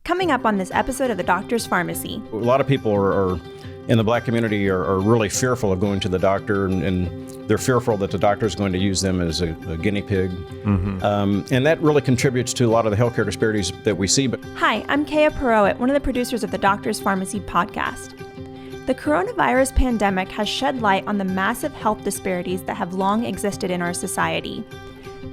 Coming up on this episode of The Doctor's Pharmacy. A lot of people are in the Black community are really fearful of going to the doctor, and they're fearful that the doctor is going to use them as a guinea pig. Mm-hmm. And that really contributes to a lot of the healthcare disparities that we see. Hi, I'm Kea Perpetuate, one of the producers of the Doctor's Pharmacy podcast. The coronavirus pandemic has shed light on the massive health disparities that have long existed in our society.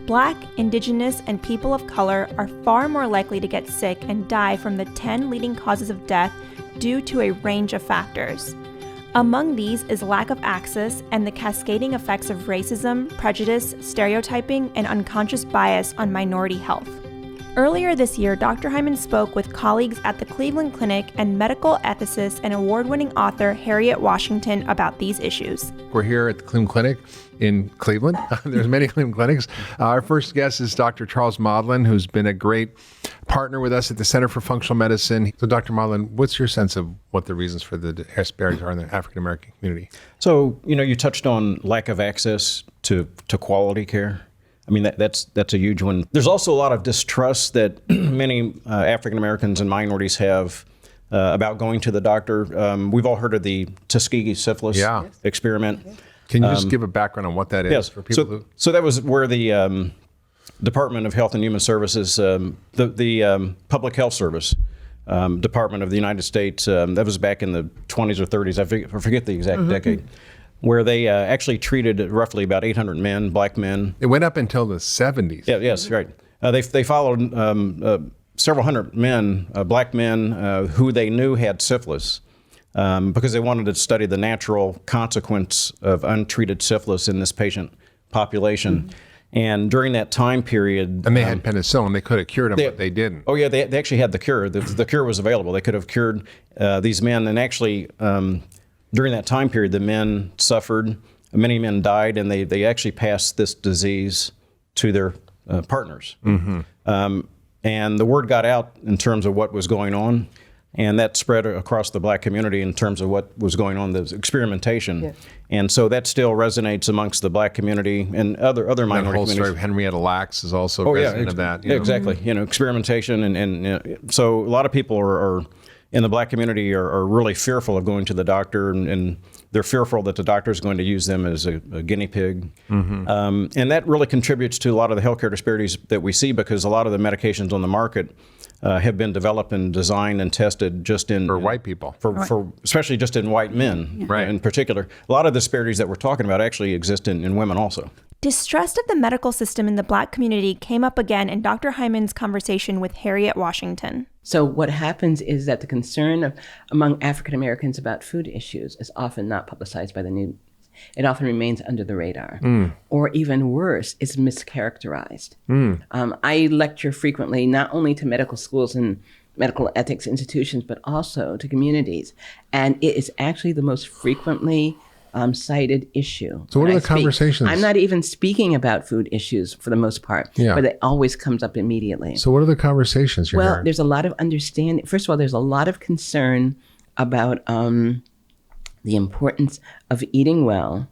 Black, Indigenous, and people of color are far more likely to get sick and die from the 10 leading causes of death due to a range of factors. Among these is lack of access and the cascading effects of racism, prejudice, stereotyping, and unconscious bias on minority health. Earlier this year, Dr. Hyman spoke with colleagues at the Cleveland Clinic and medical ethicist and award-winning author Harriet Washington about these issues. We're here at the Cleveland Clinic in Cleveland. There's many Cleveland clinics. Our first guest is Dr. Charles Modlin, who's been a great partner with us at the Center for Functional Medicine. So Dr. Modlin, what's your sense of what the reasons for the disparities are in the African-American community? So, you touched on lack of access to quality care. I mean, that's a huge one. There's also a lot of distrust that many African Americans and minorities have about going to the doctor. We've all heard of the Tuskegee syphilis experiment. Can you just give a background on what that is? Yes. For people so that was where the Department of Health and Human Services, the Public Health Service Department of the United States, that was back in the 20s or 30s, I forget the exact decade, where they actually treated roughly about 800 men, black men. It went up until the 70s. Yeah, yes, right. They followed several hundred men, black men, who they knew had syphilis, because they wanted to study the natural consequence of untreated syphilis in this patient population. And during that time period... And they had penicillin. They could have cured them, but they didn't. Oh, yeah, they actually had the cure. The cure was available. They could have cured these men. And actually... during that time period, the men suffered, many men died, and they actually passed this disease to their partners. Mm-hmm. And the word got out in terms of what was going on, and that spread across the black community in terms of what was going on, the experimentation. Yeah. And so that still resonates amongst the black community and other minority communities. The whole story of Henrietta Lacks is also resonant of that. Exactly. Experimentation. And so a lot of people are in the black community are really fearful of going to the doctor, and they're fearful that the doctor is going to use them as a guinea pig. Mm-hmm. And that really contributes to a lot of the healthcare disparities that we see, because a lot of the medications on the market have been developed and designed and tested just for white people, for especially just in white men, right. In particular. A lot of the disparities that we're talking about actually exist in women also. Distrust of the medical system in the black community came up again in Dr. Hyman's conversation with Harriet Washington. So what happens is that the concern among African Americans about food issues is often not publicized by the news. It often remains under the radar. Or even worse, it's mischaracterized. I lecture frequently, not only to medical schools and medical ethics institutions, but also to communities. And it is actually the most frequently cited issue. So what are the conversations? I'm not even speaking about food issues for the most part, but it always comes up immediately. So what are the conversations you're hearing? There's a lot of understanding. First of all, there's a lot of concern about the importance of eating well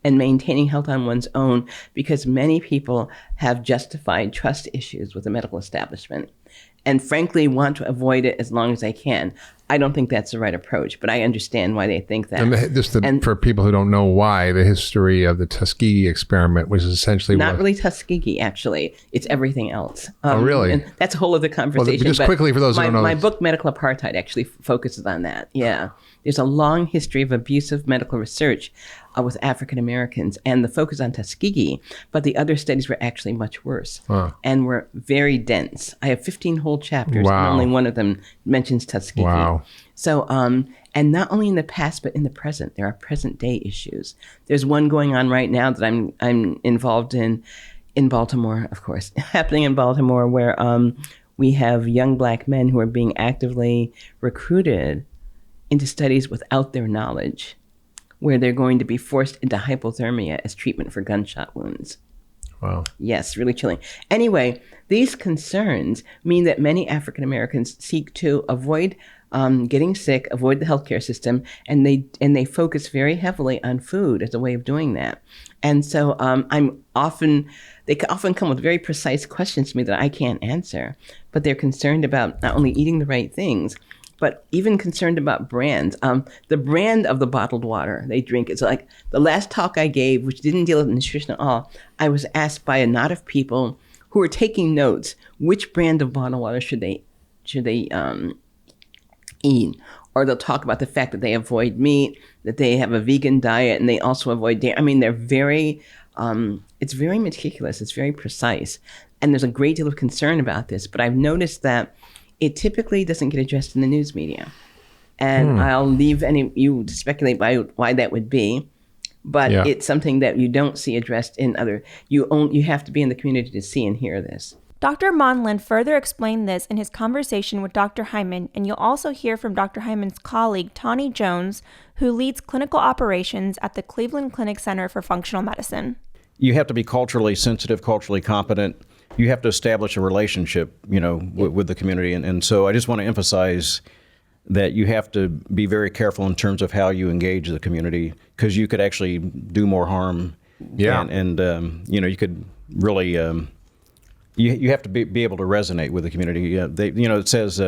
and maintaining health on one's own, because many people have justified trust issues with the medical establishment and frankly want to avoid it as long as they can. I don't think that's the right approach, but I understand why they think that. And for people who don't know why, the history of the Tuskegee experiment was essentially not really Tuskegee, actually. It's everything else. Oh, really? And that's a whole other conversation. Well, just quickly for those who don't know. My book, Medical Apartheid, actually focuses on that. Yeah. There's a long history of abusive medical research with African Americans, and the focus on Tuskegee, but the other studies were actually much worse and were very dense. I have 15 whole chapters, and only one of them mentions Tuskegee. Wow. So, and not only in the past, but in the present, there are present day issues. There's one going on right now that I'm involved in Baltimore, of course, happening in Baltimore, where we have young black men who are being actively recruited into studies without their knowledge, where they're going to be forced into hypothermia as treatment for gunshot wounds. Wow. Yes, really chilling. Anyway, these concerns mean that many African Americans seek to avoid getting sick, avoid the healthcare system, and they focus very heavily on food as a way of doing that. And so they often come with very precise questions to me that I can't answer, but they're concerned about not only eating the right things, but even concerned about brands. The brand of the bottled water they drink is like the last talk I gave, which didn't deal with nutrition at all. I was asked by a knot of people who were taking notes, which brand of bottled water should they eat? Or they'll talk about the fact that they avoid meat, that they have a vegan diet, and they also avoid dairy. I mean, they're very, it's very meticulous. It's very precise. And there's a great deal of concern about this. But I've noticed that it typically doesn't get addressed in the news media. And I'll leave you to speculate why that would be. But it's something that you don't see addressed in you have to be in the community to see and hear this. Dr. Modlin further explained this in his conversation with Dr. Hyman, and you'll also hear from Dr. Hyman's colleague, Tawny Jones, who leads clinical operations at the Cleveland Clinic Center for Functional Medicine. You have to be culturally sensitive, culturally competent. You have to establish a relationship, with the community. And so I just want to emphasize that you have to be very careful in terms of how you engage the community, because you could actually do more harm. Yeah. And you could really... You have to be able to resonate with the community. It says,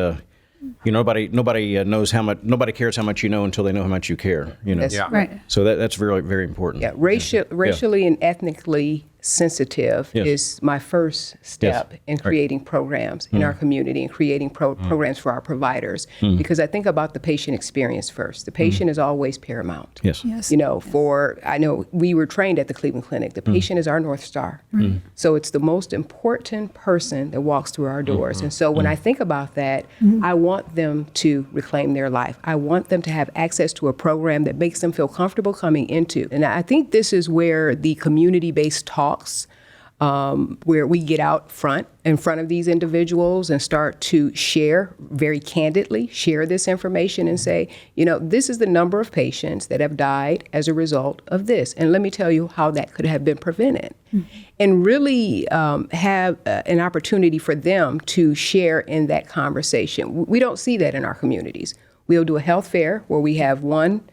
nobody knows how much, nobody cares how much you know until they know how much you care. That's right. So that's very, very important. Yeah, racially and ethnically sensitive is my first step in creating programs in our community and creating programs for our providers, because I think about the patient experience first. The patient is always paramount. Yes. I know we were trained at the Cleveland Clinic. The patient is our North Star. So it's the most important person that walks through our doors. And so when I think about that, I want them to reclaim their life. I want them to have access to a program that makes them feel comfortable coming into. And I think this is where the community-based talks, where we get out in front of these individuals and start to share very candidly, share this information and say, this is the number of patients that have died as a result of this. And let me tell you how that could have been prevented. And really have an opportunity for them to share in that conversation. We don't see that in our communities. We'll do a health fair where we have one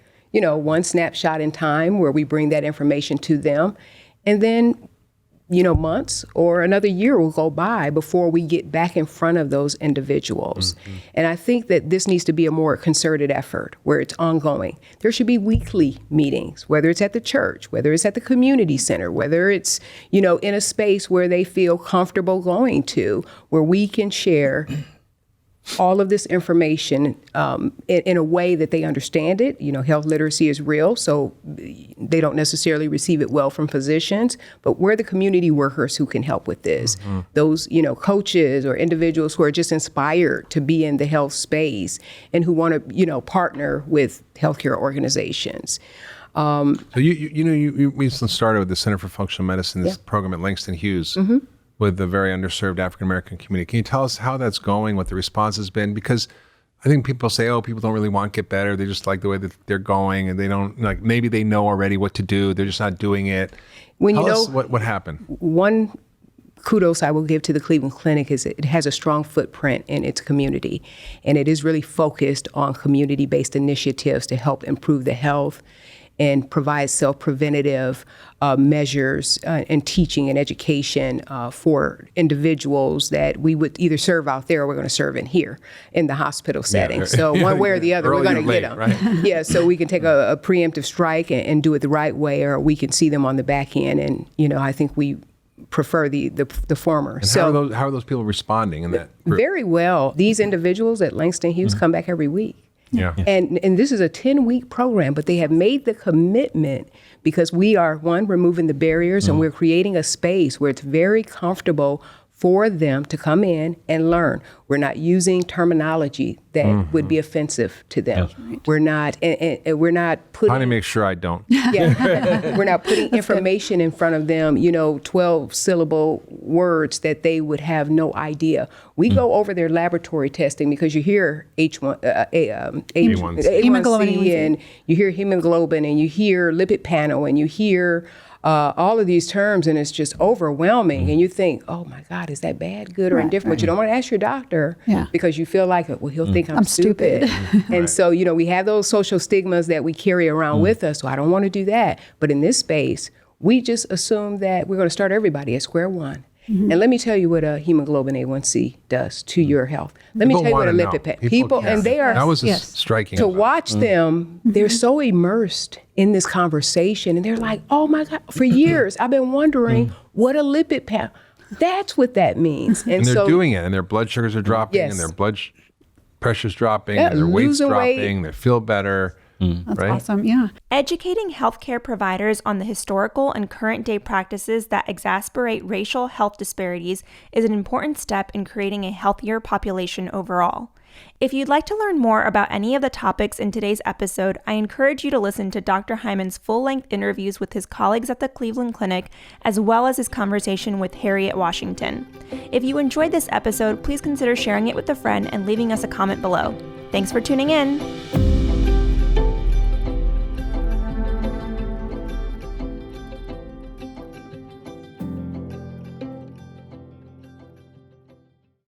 snapshot in time where we bring that information to them. And then months or another year will go by before we get back in front of those individuals. And I think that this needs to be a more concerted effort where it's ongoing. There should be weekly meetings, whether it's at the church, whether it's at the community center, whether it's, in a space where they feel comfortable going to, where we can share all of this information in a way that they understand it. Health literacy is real, so they don't necessarily receive it well from physicians, but we're the community workers who can help with this. Those, coaches or individuals who are just inspired to be in the health space and who want to, partner with healthcare organizations. So you recently started with the Center for Functional Medicine, this program at Langston Hughes. With the very underserved African American community. Can you tell us how that's going, what the response has been? Because I think people say, people don't really want to get better. They just like the way that they're going, and they don't, maybe they know already what to do. They're just not doing it. Tell us what happened. One kudos I will give to the Cleveland Clinic is it has a strong footprint in its community, and it is really focused on community-based initiatives to help improve the health and provide self-preventative measures and teaching and education for individuals that we would either serve out there or we're going to serve in here in the hospital setting. So one way or the other, we're going to get them. Right? So we can take a preemptive strike and do it the right way, or we can see them on the back end. And, I think we prefer the former. And so how are those people responding in that group? Very well. These individuals at Langston Hughes come back every week. Yeah. And this is a 10-week program, but they have made the commitment because we are, removing the barriers, and we're creating a space where it's very comfortable for them to come in and learn. We're not using terminology that would be offensive to them. We're not putting... How do you make sure I don't? We're not putting information in front of them, 12-syllable words that they would have no idea. We go over their laboratory testing because you hear A1C, and you hear hemoglobin, and you hear lipid panel, and you hear all of these terms, and it's just overwhelming. And you think, oh my God, is that bad, good, or indifferent? But you don't want to ask your doctor because you feel like, well, he'll think I'm stupid. And so, we have those social stigmas that we carry around with us. So I don't want to do that. But in this space, we just assume that we're going to start everybody at square one. And let me tell you what a hemoglobin A1C does to your health. Let me tell you what a lipid pattern. People, and they are, that was striking. To watch them, they're so immersed in this conversation, and they're like, oh my God, for years I've been wondering what a lipid pattern. That's what that means. And they're doing it, and their blood sugars are dropping, and their blood pressure's dropping, and their weight's dropping, they feel better. That's awesome. Yeah. Educating healthcare providers on the historical and current day practices that exacerbate racial health disparities is an important step in creating a healthier population overall. If you'd like to learn more about any of the topics in today's episode, I encourage you to listen to Dr. Hyman's full-length interviews with his colleagues at the Cleveland Clinic, as well as his conversation with Harriet Washington. If you enjoyed this episode, please consider sharing it with a friend and leaving us a comment below. Thanks for tuning in.